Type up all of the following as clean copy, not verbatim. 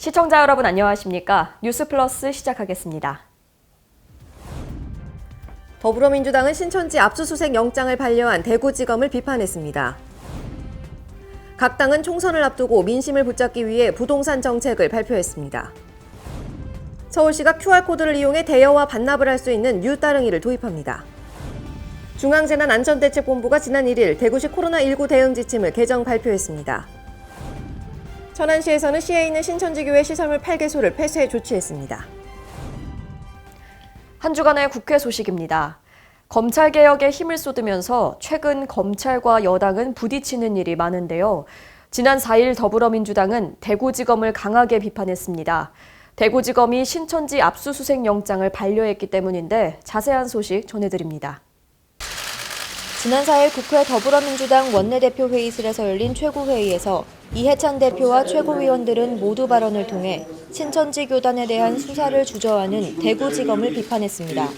시청자 여러분 안녕하십니까? 뉴스플러스 시작하겠습니다. 더불어민주당은 신천지 압수수색 영장을 반려한 대구지검을 비판했습니다. 각 당은 총선을 앞두고 민심을 붙잡기 위해 부동산 정책을 발표했습니다. 서울시가 QR코드를 이용해 대여와 반납을 할 수 있는 뉴따릉이를 도입합니다. 중앙재난안전대책본부가 지난 1일 대구시 코로나19 대응 지침을 개정 발표했습니다. 천안시에서는 시에 있는 신천지교회 시설물 8개소를 폐쇄 조치했습니다. 한 주간의 국회 소식입니다. 검찰개혁에 힘을 쏟으면서 최근 검찰과 여당은 부딪히는 일이 많은데요. 지난 4일 더불어민주당은 대구지검을 강하게 비판했습니다. 대구지검이 신천지 압수수색 영장을 반려했기 때문인데 자세한 소식 전해드립니다. 지난 4일 국회 더불어민주당 원내대표 회의실에서 열린 최고회의에서 이해찬 대표와 최고위원들은 모두 발언을 통해 신천지 교단에 대한 수사를 주저하는 대구지검을 비판했습니다.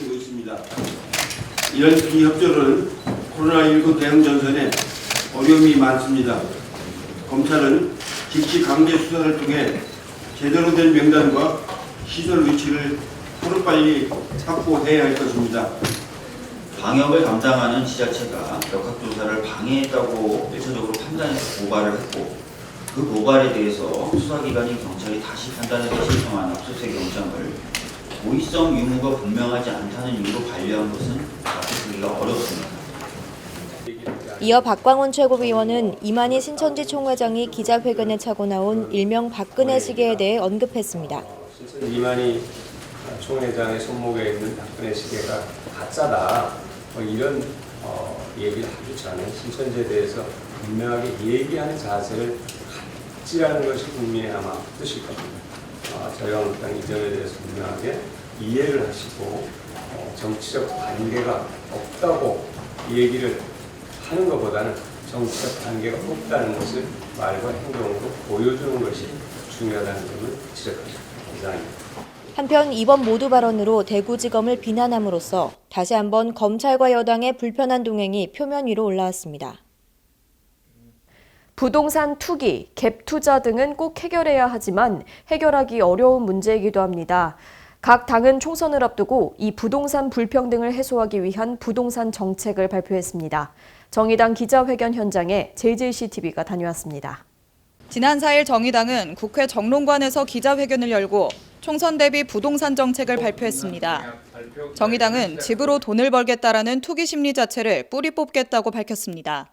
이런 비협조는 코로나19 대응 전선에 어려움이 많습니다. 검찰은 직시 강제 수사를 통해 제대로 된 명단과 시설 위치를 하루빨리 확보해야 할 것입니다. 방역을 담당하는 지자체가 역학조사를 방해했다고 일차적으로 판단해서 고발을 했고 그 고발에 대해서 수사기관인 경찰이 다시 판단해서 신청한 압수수색 영장을 고의성 유무가 분명하지 않다는 이유로 반려한 것은 받아들이기가 어렵습니다. 이어 박광훈 최고위원은 이만희 신천지 총회장이 기자회견에 차고 나온 일명 박근혜 시계에 대해 언급했습니다. 이만희 총회장의 손목에 있는 박근혜 시계가 가짜다. 이런 얘기를 하기 전에 신천지에 대해서 분명하게 얘기하는 자세를 갖지라는 것이 국민의 아마 뜻일 겁니다. 자유한국당 이 점에 대해서 분명하게 이해를 하시고 정치적 관계가 없다고 이 얘기를 하는 것보다는 정치적 관계가 없다는 것을 말과 행동으로 보여주는 것이 중요하다는 점을 지적합니다. 이상입니다. 한편 이번 모두 발언으로 대구지검을 비난함으로써 다시 한번 검찰과 여당의 불편한 동행이 표면 위로 올라왔습니다. 부동산 투기, 갭 투자 등은 꼭 해결해야 하지만 해결하기 어려운 문제이기도 합니다. 각 당은 총선을 앞두고 이 부동산 불평등을 해소하기 위한 부동산 정책을 발표했습니다. 정의당 기자회견 현장에 JJCTV가 다녀왔습니다. 지난 4일 정의당은 국회 정론관에서 기자회견을 열고 총선 대비 부동산 정책을 발표했습니다. 정의당은 집으로 돈을 벌겠다라는 투기 심리 자체를 뿌리 뽑겠다고 밝혔습니다.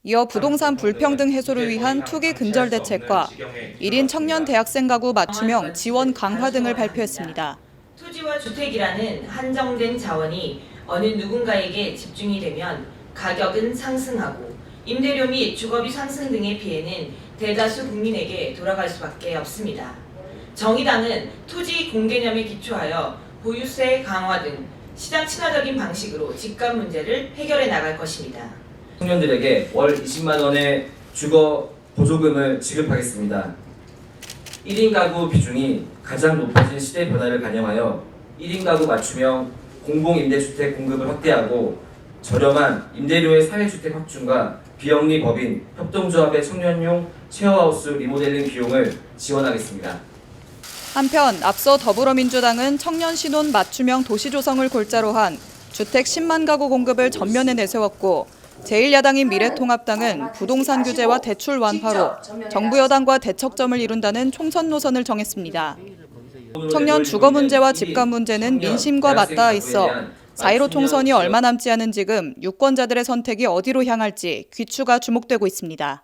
이어 부동산 불평등 해소를 위한 투기 근절 대책과 1인 청년 대학생 가구 맞춤형 지원 강화 등을 발표했습니다. 토지와 주택이라는 한정된 자원이 어느 누군가에게 집중이 되면 가격은 상승하고 임대료 및 주거비 상승 등의 피해는 대다수 국민에게 돌아갈 수밖에 없습니다. 정의당은 토지 공개념에 기초하여 보유세 강화 등 시장 친화적인 방식으로 집값 문제를 해결해 나갈 것입니다. 청년들에게 월 20만 원의 주거 보조금을 지급하겠습니다. 1인 가구 비중이 가장 높아진 시대 변화를 반영하여 1인 가구 맞춤형 공공임대주택 공급을 확대하고 저렴한 임대료의 사회주택 확충과 비영리 법인 협동조합의 청년용 쉐어하우스 리모델링 비용을 지원하겠습니다. 한편 앞서 더불어민주당은 청년 신혼 맞춤형 도시조성을 골자로 한 주택 10만 가구 공급을 전면에 내세웠고 제1야당인 미래통합당은 부동산 규제와 대출 완화로 정부 여당과 대척점을 이룬다는 총선 노선을 정했습니다. 청년 주거 문제와 집값 문제는 민심과 맞닿아 있어 4.15 총선이 얼마 남지 않은 지금 유권자들의 선택이 어디로 향할지 귀추가 주목되고 있습니다.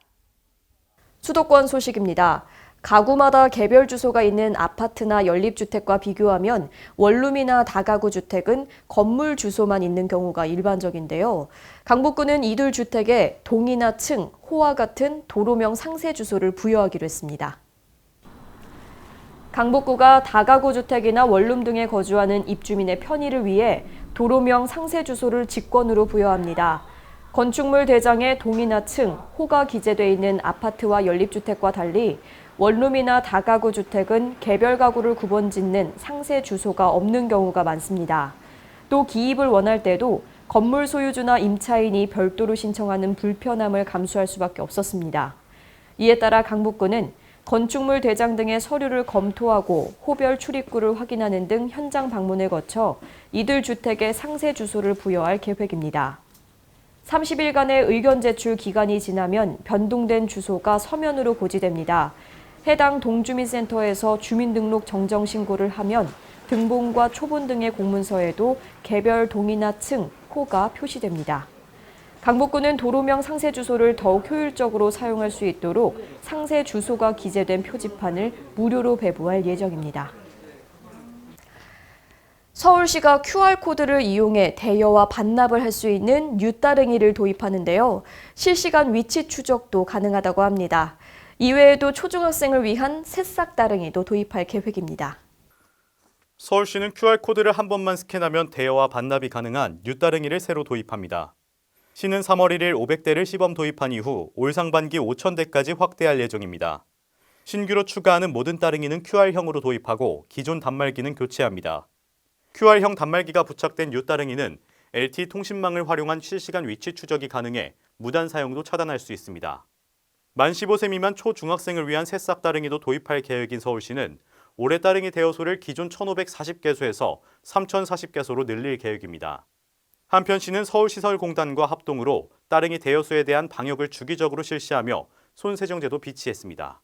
수도권 소식입니다. 가구마다 개별 주소가 있는 아파트나 연립주택과 비교하면 원룸이나 다가구 주택은 건물 주소만 있는 경우가 일반적인데요. 강북구는 이들 주택에 동이나 층, 호와 같은 도로명 상세 주소를 부여하기로 했습니다. 강북구가 다가구 주택이나 원룸 등에 거주하는 입주민의 편의를 위해 도로명 상세 주소를 직권으로 부여합니다. 건축물 대장에 동이나 층, 호가 기재돼 있는 아파트와 연립주택과 달리 원룸이나 다가구 주택은 개별 가구를 구분짓는 상세 주소가 없는 경우가 많습니다. 또 기입을 원할 때도 건물 소유주나 임차인이 별도로 신청하는 불편함을 감수할 수밖에 없었습니다. 이에 따라 강북구는 건축물 대장 등의 서류를 검토하고 호별 출입구를 확인하는 등 현장 방문을 거쳐 이들 주택의 상세 주소를 부여할 계획입니다. 30일간의 의견 제출 기간이 지나면 변동된 주소가 서면으로 고지됩니다. 해당 동주민센터에서 주민등록 정정 신고를 하면 등본과 초본 등의 공문서에도 개별 동이나 층, 호가 표시됩니다. 강북구는 도로명 상세 주소를 더욱 효율적으로 사용할 수 있도록 상세 주소가 기재된 표지판을 무료로 배부할 예정입니다. 서울시가 QR코드를 이용해 대여와 반납을 할 수 있는 뉴따릉이를 도입하는데요. 실시간 위치 추적도 가능하다고 합니다. 이외에도 초중학생을 위한 새싹 따릉이도 도입할 계획입니다. 서울시는 QR코드를 한 번만 스캔하면 대여와 반납이 가능한 뉴따릉이를 새로 도입합니다. 시는 3월 1일 500대를 시범 도입한 이후 올 상반기 5,000대까지 확대할 예정입니다. 신규로 추가하는 모든 따릉이는 QR형으로 도입하고 기존 단말기는 교체합니다. QR형 단말기가 부착된 뉴따릉이는 LTE 통신망을 활용한 실시간 위치 추적이 가능해 무단 사용도 차단할 수 있습니다. 만 15세 미만 초중학생을 위한 새싹 따릉이도 도입할 계획인 서울시는 올해 따릉이 대여소를 기존 1,540개소에서 3,040개소로 늘릴 계획입니다. 한편 시는 서울시설공단과 합동으로 따릉이 대여소에 대한 방역을 주기적으로 실시하며 손세정제도 비치했습니다.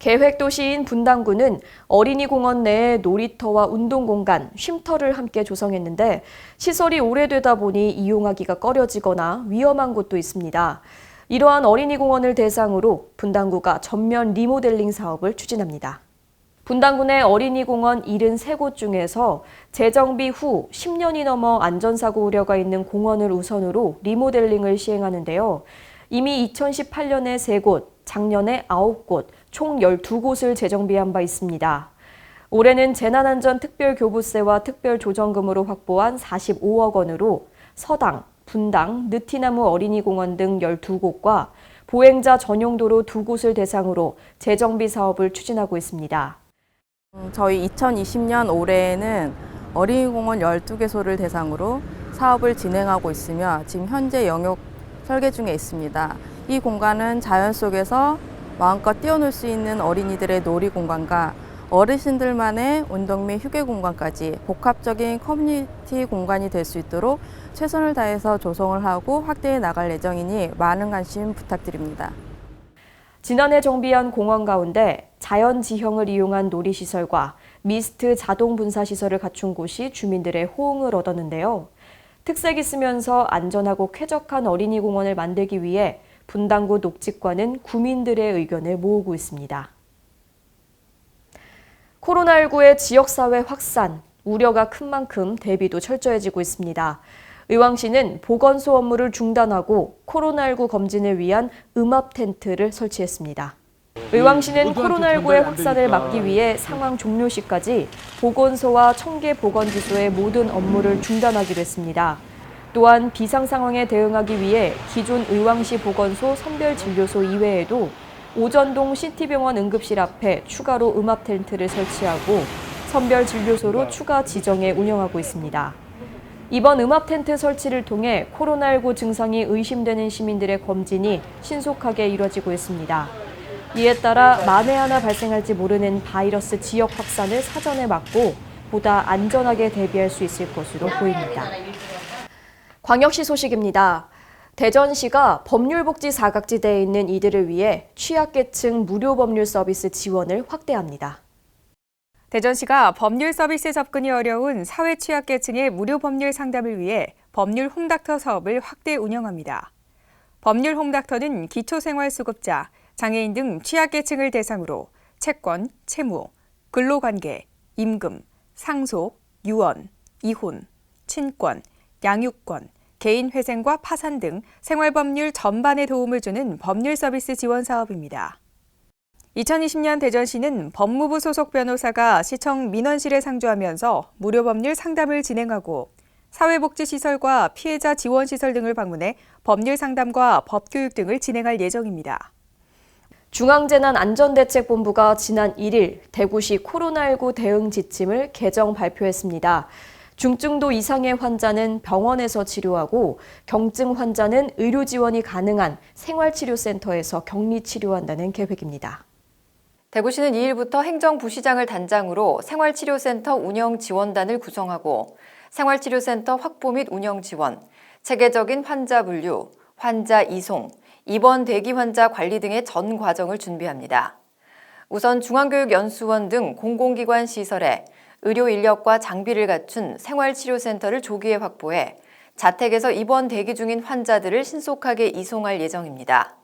계획도시인 분당구는 어린이공원 내에 놀이터와 운동공간, 쉼터를 함께 조성했는데 시설이 오래되다 보니 이용하기가 꺼려지거나 위험한 곳도 있습니다. 이러한 어린이공원을 대상으로 분당구가 전면 리모델링 사업을 추진합니다. 분당군의 어린이공원 73곳 중에서 재정비 후 10년이 넘어 안전사고 우려가 있는 공원을 우선으로 리모델링을 시행하는데요. 이미 2018년에 3곳, 작년에 9곳, 총 12곳을 재정비한 바 있습니다. 올해는 재난안전특별교부세와 특별조정금으로 확보한 45억 원으로 서당, 분당, 느티나무 어린이공원 등 12곳과 보행자 전용도로 2곳을 대상으로 재정비 사업을 추진하고 있습니다. 저희 2020년 올해에는 어린이공원 12개소를 대상으로 사업을 진행하고 있으며 지금 현재 영역 설계 중에 있습니다. 이 공간은 자연 속에서 마음껏 뛰어놀 수 있는 어린이들의 놀이 공간과 어르신들만의 운동 및 휴게 공간까지 복합적인 커뮤니티 공간이 될 수 있도록 최선을 다해서 조성을 하고 확대해 나갈 예정이니 많은 관심 부탁드립니다. 지난해 정비한 공원 가운데 자연 지형을 이용한 놀이시설과 미스트 자동 분사시설을 갖춘 곳이 주민들의 호응을 얻었는데요. 특색 있으면서 안전하고 쾌적한 어린이공원을 만들기 위해 분당구 녹지과는 구민들의 의견을 모으고 있습니다. 코로나19의 지역사회 확산, 우려가 큰 만큼 대비도 철저해지고 있습니다. 의왕시는 보건소 업무를 중단하고 코로나19 검진을 위한 음압 텐트를 설치했습니다. 의왕시는 코로나19의 확산을 막기 위해 상황 종료 시까지 보건소와 청계보건기소의 모든 업무를 중단하기로 했습니다. 또한 비상 상황에 대응하기 위해 기존 의왕시 보건소 선별진료소 이외에도 오전동 시티병원 응급실 앞에 추가로 음압 텐트를 설치하고 선별진료소로 추가 지정해 운영하고 있습니다. 이번 음압 텐트 설치를 통해 코로나19 증상이 의심되는 시민들의 검진이 신속하게 이뤄지고 있습니다. 이에 따라 만에 하나 발생할지 모르는 바이러스 지역 확산을 사전에 막고 보다 안전하게 대비할 수 있을 것으로 보입니다. 광역시 소식입니다. 대전시가 법률복지 사각지대에 있는 이들을 위해 취약계층 무료 법률 서비스 지원을 확대합니다. 대전시가 법률 서비스 접근이 어려운 사회 취약계층의 무료 법률 상담을 위해 법률 홈닥터 사업을 확대 운영합니다. 법률 홈닥터는 기초생활수급자, 장애인 등 취약계층을 대상으로 채권, 채무, 근로관계, 임금, 상속, 유언, 이혼, 친권, 양육권, 개인회생과 파산 등 생활법률 전반에 도움을 주는 법률 서비스 지원 사업입니다. 2020년 대전시는 법무부 소속 변호사가 시청 민원실에 상주하면서 무료 법률 상담을 진행하고 사회복지시설과 피해자 지원시설 등을 방문해 법률 상담과 법교육 등을 진행할 예정입니다. 중앙재난안전대책본부가 지난 1일 대구시 코로나19 대응 지침을 개정 발표했습니다. 중증도 이상의 환자는 병원에서 치료하고 경증 환자는 의료 지원이 가능한 생활치료센터에서 격리 치료한다는 계획입니다. 대구시는 2일부터 행정부시장을 단장으로 생활치료센터 운영지원단을 구성하고 생활치료센터 확보 및 운영 지원, 체계적인 환자 분류, 환자 이송, 입원 대기 환자 관리 등의 전 과정을 준비합니다. 우선 중앙교육연수원 등 공공기관 시설에 의료 인력과 장비를 갖춘 생활치료센터를 조기에 확보해 자택에서 입원 대기 중인 환자들을 신속하게 이송할 예정입니다.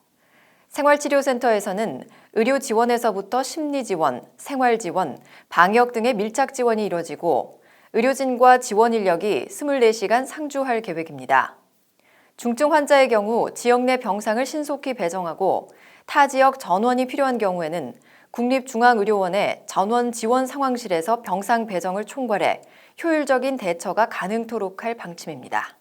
생활치료센터에서는 의료 지원에서부터 심리 지원, 생활 지원, 방역 등의 밀착 지원이 이뤄지고 의료진과 지원 인력이 24시간 상주할 계획입니다. 중증 환자의 경우 지역 내 병상을 신속히 배정하고 타 지역 전원이 필요한 경우에는 국립중앙의료원의 전원 지원 상황실에서 병상 배정을 총괄해 효율적인 대처가 가능토록 할 방침입니다.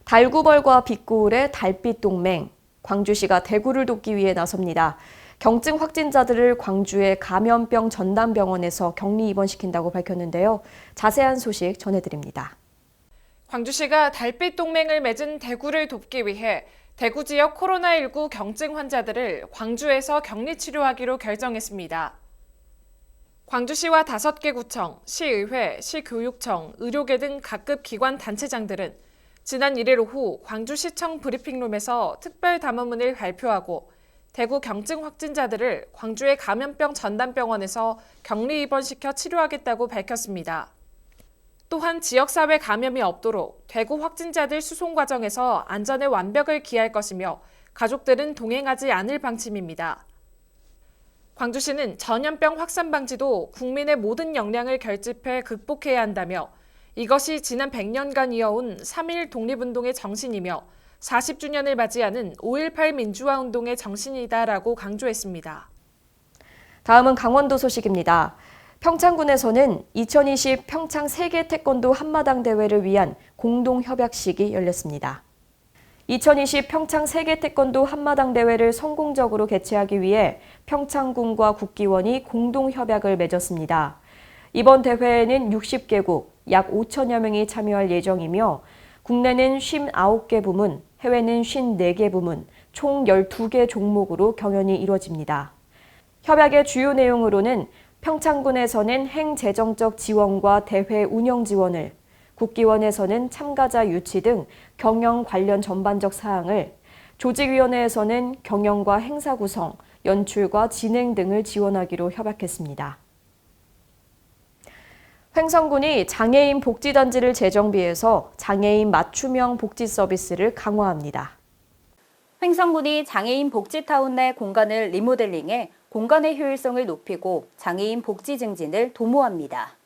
달구벌과 빗고을의 달빛 동맹, 광주시가 대구를 돕기 위해 나섭니다. 경증 확진자들을 광주의 감염병 전담병원에서 격리 입원시킨다고 밝혔는데요. 자세한 소식 전해드립니다. 광주시가 달빛 동맹을 맺은 대구를 돕기 위해 대구 지역 코로나19 경증 환자들을 광주에서 격리 치료하기로 결정했습니다. 광주시와 5개 구청, 시의회, 시교육청, 의료계 등 각급 기관 단체장들은 지난 1일 오후 광주시청 브리핑룸에서 특별 담화문을 발표하고 대구 경증 확진자들을 광주의 감염병 전담병원에서 격리 입원시켜 치료하겠다고 밝혔습니다. 또한 지역사회 감염이 없도록 대구 확진자들 수송 과정에서 안전의 완벽을 기할 것이며 가족들은 동행하지 않을 방침입니다. 광주시는 전염병 확산 방지도 국민의 모든 역량을 결집해 극복해야 한다며 이것이 지난 100년간 이어온 3.1 독립운동의 정신이며 40주년을 맞이하는 5.18 민주화운동의 정신이다라고 강조했습니다. 다음은 강원도 소식입니다. 평창군에서는 2020 평창 세계 태권도 한마당 대회를 위한 공동협약식이 열렸습니다. 2020 평창 세계 태권도 한마당 대회를 성공적으로 개최하기 위해 평창군과 국기원이 공동협약을 맺었습니다. 이번 대회에는 60개국, 약 5천여 명이 참여할 예정이며 국내는 59개 부문, 해외는 54개 부문, 총 12개 종목으로 경연이 이루어집니다. 협약의 주요 내용으로는 평창군에서는 행재정적 지원과 대회 운영 지원을, 국기원에서는 참가자 유치 등 경영 관련 전반적 사항을, 조직위원회에서는 경영과 행사 구성, 연출과 진행 등을 지원하기로 협약했습니다. 횡성군이 장애인 복지단지를 재정비해서 장애인 맞춤형 복지 서비스를 강화합니다. 횡성군이 장애인 복지타운 내 공간을 리모델링해 공간의 효율성을 높이고 장애인 복지 증진을 도모합니다.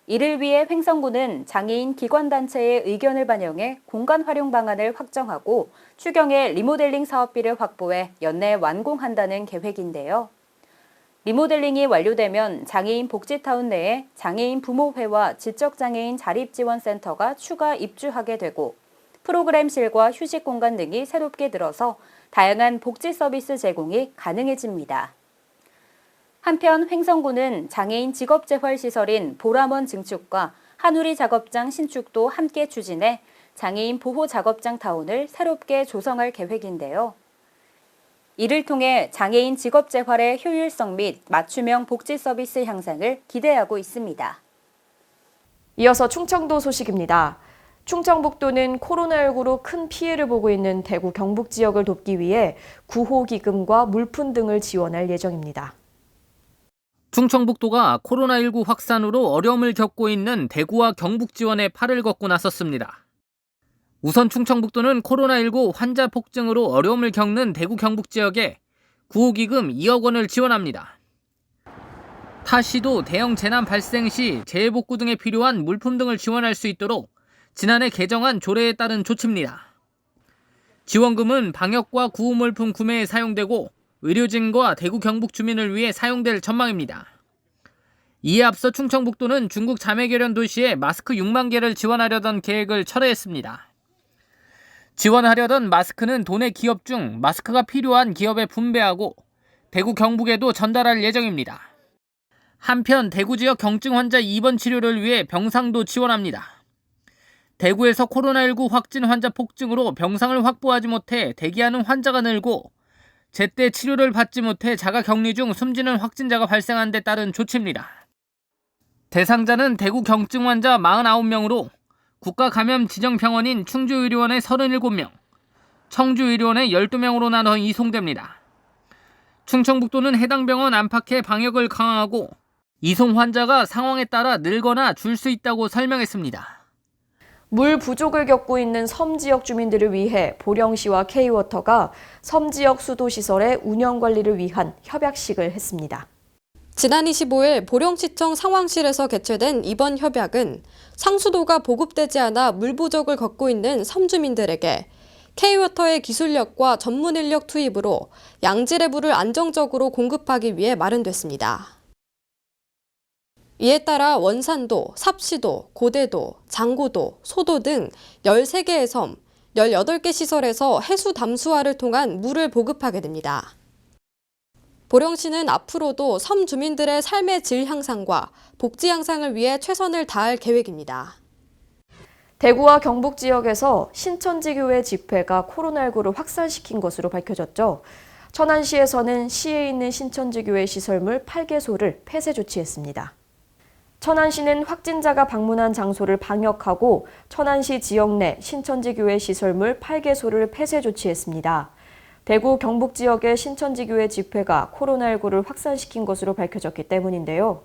이를 위해 횡성군은 장애인 기관단체의 의견을 반영해 공간 활용 방안을 확정하고 추경에 리모델링 사업비를 확보해 연내 완공한다는 계획인데요. 리모델링이 완료되면 장애인 복지타운 내에 장애인 부모회와 지적장애인 자립지원센터가 추가 입주하게 되고 프로그램실과 휴식 공간 등이 새롭게 들어서 다양한 복지 서비스 제공이 가능해집니다. 한편 횡성군은 장애인 직업재활시설인 보람원 증축과 한우리 작업장 신축도 함께 추진해 장애인 보호 작업장 타운을 새롭게 조성할 계획인데요. 이를 통해 장애인 직업재활의 효율성 및 맞춤형 복지 서비스 향상을 기대하고 있습니다. 이어서 충청도 소식입니다. 충청북도는 코로나19로 큰 피해를 보고 있는 대구 경북 지역을 돕기 위해 구호기금과 물품 등을 지원할 예정입니다. 충청북도가 코로나19 확산으로 어려움을 겪고 있는 대구와 경북 지원에 팔을 걷고 나섰습니다. 우선 충청북도는 코로나19 환자 폭증으로 어려움을 겪는 대구 경북 지역에 구호기금 2억 원을 지원합니다. 타 시도 대형 재난 발생 시 재해복구 등에 필요한 물품 등을 지원할 수 있도록 지난해 개정한 조례에 따른 조치입니다. 지원금은 방역과 구호물품 구매에 사용되고 의료진과 대구 경북 주민을 위해 사용될 전망입니다. 이에 앞서 충청북도는 중국 자매결연 도시에 마스크 6만 개를 지원하려던 계획을 철회했습니다. 지원하려던 마스크는 도내 기업 중 마스크가 필요한 기업에 분배하고 대구 경북에도 전달할 예정입니다. 한편 대구 지역 경증 환자 입원 치료를 위해 병상도 지원합니다. 대구에서 코로나19 확진 환자 폭증으로 병상을 확보하지 못해 대기하는 환자가 늘고 제때 치료를 받지 못해 자가 격리 중 숨지는 확진자가 발생한 데 따른 조치입니다. 대상자는 대구 경증 환자 49명으로 국가감염 지정병원인 충주의료원의 37명, 청주의료원의 12명으로 나눠 이송됩니다. 충청북도는 해당 병원 안팎의 방역을 강화하고 이송 환자가 상황에 따라 늘거나 줄 수 있다고 설명했습니다. 물 부족을 겪고 있는 섬 지역 주민들을 위해 보령시와 K워터가 섬 지역 수도시설의 운영 관리를 위한 협약식을 했습니다. 지난 25일 보령시청 상황실에서 개최된 이번 협약은 상수도가 보급되지 않아 물 부족을 겪고 있는 섬 주민들에게 K워터의 기술력과 전문 인력 투입으로 양질의 물을 안정적으로 공급하기 위해 마련됐습니다. 이에 따라 원산도, 삽시도, 고대도, 장고도, 소도 등 13개의 섬, 18개 시설에서 해수 담수화를 통한 물을 보급하게 됩니다. 보령시는 앞으로도 섬 주민들의 삶의 질 향상과 복지 향상을 위해 최선을 다할 계획입니다. 대구와 경북 지역에서 신천지 교회 집회가 코로나19를 확산시킨 것으로 밝혀졌죠. 천안시에서는 시에 있는 신천지 교회 시설물 8개소를 폐쇄 조치했습니다. 천안시는 확진자가 방문한 장소를 방역하고 천안시 지역 내 신천지 교회 시설물 8개소를 폐쇄 조치했습니다. 대구 경북 지역의 신천지 교회 집회가 코로나19를 확산시킨 것으로 밝혀졌기 때문인데요.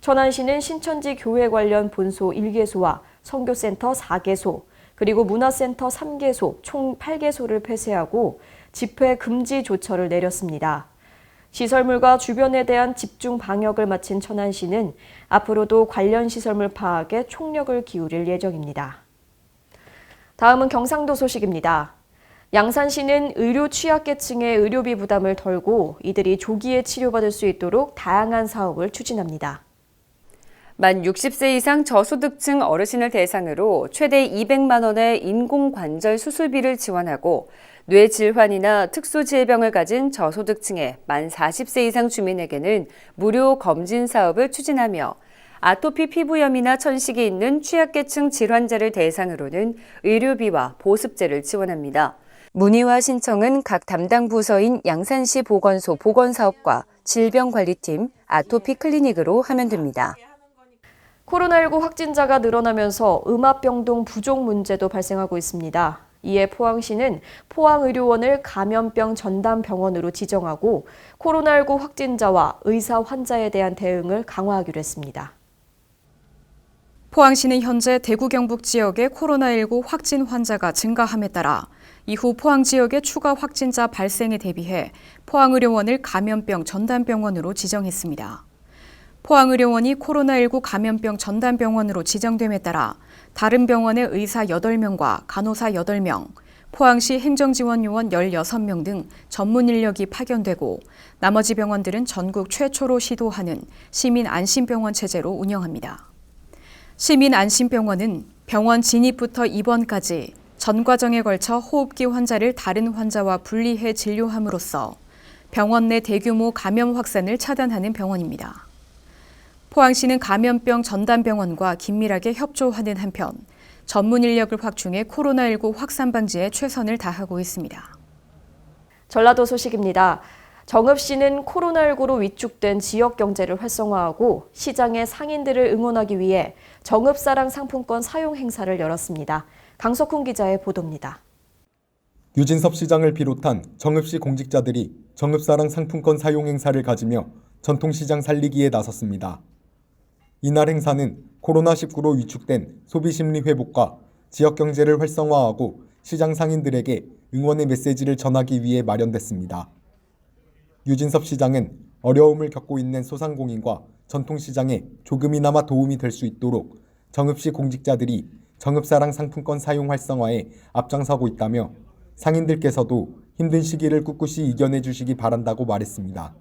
천안시는 신천지 교회 관련 본소 1개소와 선교센터 4개소, 그리고 문화센터 3개소, 총 8개소를 폐쇄하고 집회 금지 조처를 내렸습니다. 시설물과 주변에 대한 집중 방역을 마친 천안시는 앞으로도 관련 시설물 파악에 총력을 기울일 예정입니다. 다음은 경상도 소식입니다. 양산시는 의료 취약계층의 의료비 부담을 덜고 이들이 조기에 치료받을 수 있도록 다양한 사업을 추진합니다. 만 60세 이상 저소득층 어르신을 대상으로 최대 200만 원의 인공관절 수술비를 지원하고 뇌질환이나 특수질병을 가진 저소득층의 만 40세 이상 주민에게는 무료 검진 사업을 추진하며 아토피 피부염이나 천식이 있는 취약계층 질환자를 대상으로는 의료비와 보습제를 지원합니다. 문의와 신청은 각 담당 부서인 양산시 보건소 보건사업과 질병관리팀 아토피 클리닉으로 하면 됩니다. 코로나19 확진자가 늘어나면서 음압병동 부족 문제도 발생하고 있습니다. 이에 포항시는 포항의료원을 감염병 전담병원으로 지정하고 코로나19 확진자와 의사 환자에 대한 대응을 강화하기로 했습니다. 포항시는 현재 대구 경북 지역의 코로나19 확진 환자가 증가함에 따라 이후 포항 지역의 추가 확진자 발생에 대비해 포항의료원을 감염병 전담병원으로 지정했습니다. 포항의료원이 코로나19 감염병 전담병원으로 지정됨에 따라 다른 병원의 의사 8명과 간호사 8명, 포항시 행정지원요원 16명 등 전문 인력이 파견되고 나머지 병원들은 전국 최초로 시도하는 시민안심병원 체제로 운영합니다. 시민안심병원은 병원 진입부터 입원까지 전 과정에 걸쳐 호흡기 환자를 다른 환자와 분리해 진료함으로써 병원 내 대규모 감염 확산을 차단하는 병원입니다. 포항시는 감염병 전담병원과 긴밀하게 협조하는 한편 전문 인력을 확충해 코로나19 확산 방지에 최선을 다하고 있습니다. 전라도 소식입니다. 정읍시는 코로나19로 위축된 지역 경제를 활성화하고 시장의 상인들을 응원하기 위해 정읍사랑 상품권 사용 행사를 열었습니다. 강석훈 기자의 보도입니다. 유진섭 시장을 비롯한 정읍시 공직자들이 정읍사랑 상품권 사용 행사를 가지며 전통시장 살리기에 나섰습니다. 이날 행사는 코로나19로 위축된 소비심리 회복과 지역경제를 활성화하고 시장 상인들에게 응원의 메시지를 전하기 위해 마련됐습니다. 유진섭 시장은 어려움을 겪고 있는 소상공인과 전통시장에 조금이나마 도움이 될 수 있도록 정읍시 공직자들이 정읍사랑 상품권 사용 활성화에 앞장서고 있다며 상인들께서도 힘든 시기를 꿋꿋이 이겨내 주시기 바란다고 말했습니다.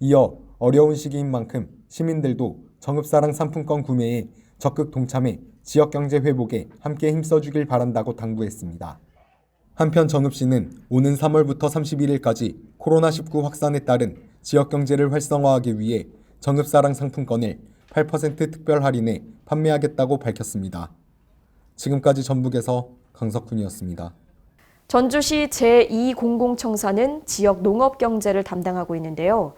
이어 어려운 시기인 만큼 시민들도 정읍사랑 상품권 구매에 적극 동참해 지역경제 회복에 함께 힘써주길 바란다고 당부했습니다. 한편 정읍시는 오는 3월부터 31일까지 코로나19 확산에 따른 지역경제를 활성화하기 위해 정읍사랑 상품권을 8% 특별 할인에 판매하겠다고 밝혔습니다. 지금까지 전북에서 강석훈이었습니다. 전주시 제2공공청사는 지역 농업경제를 담당하고 있는데요.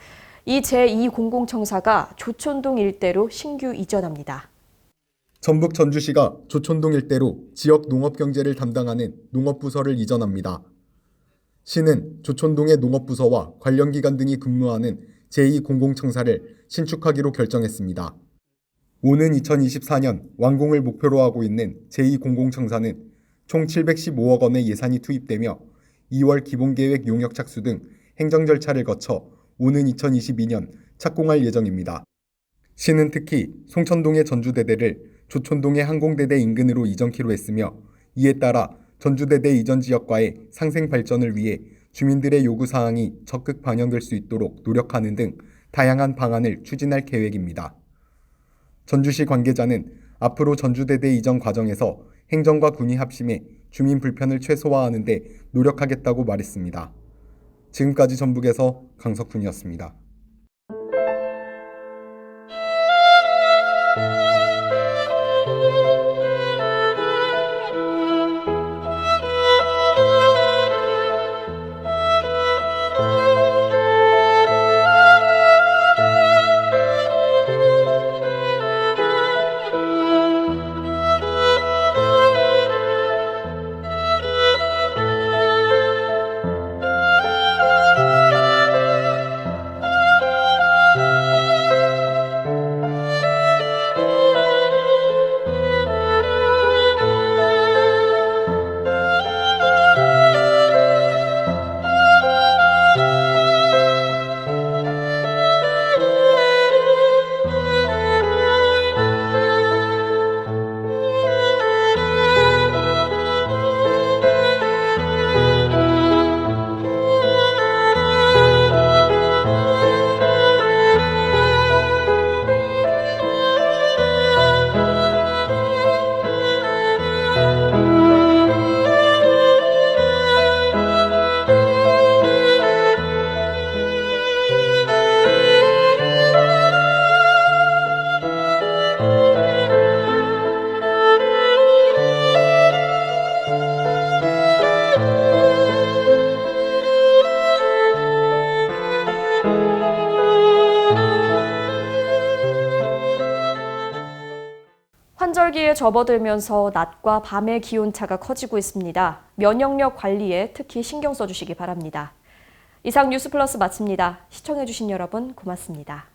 이 제2공공청사가 조촌동 일대로 신규 이전합니다. 전북 전주시가 조촌동 일대로 지역 농업경제를 담당하는 농업부서를 이전합니다. 시는 조촌동의 농업부서와 관련 기관 등이 근무하는 제2공공청사를 신축하기로 결정했습니다. 오는 2024년 완공을 목표로 하고 있는 제2공공청사는 총 715억 원의 예산이 투입되며 2월 기본계획 용역 착수 등 행정 절차를 거쳐 오는 2022년 착공할 예정입니다. 시는 특히 송천동의 전주대대를 조촌동의 항공대대 인근으로 이전키로 했으며 이에 따라 전주대대 이전 지역과의 상생 발전을 위해 주민들의 요구사항이 적극 반영될 수 있도록 노력하는 등 다양한 방안을 추진할 계획입니다. 전주시 관계자는 앞으로 전주대대 이전 과정에서 행정과 군이 합심해 주민 불편을 최소화하는 데 노력하겠다고 말했습니다. 지금까지 전북에서 강석훈이었습니다. 환절기에 접어들면서 낮과 밤의 기온차가 커지고 있습니다. 면역력 관리에 특히 신경 써주시기 바랍니다. 이상 뉴스플러스 마칩니다. 시청해주신 여러분 고맙습니다.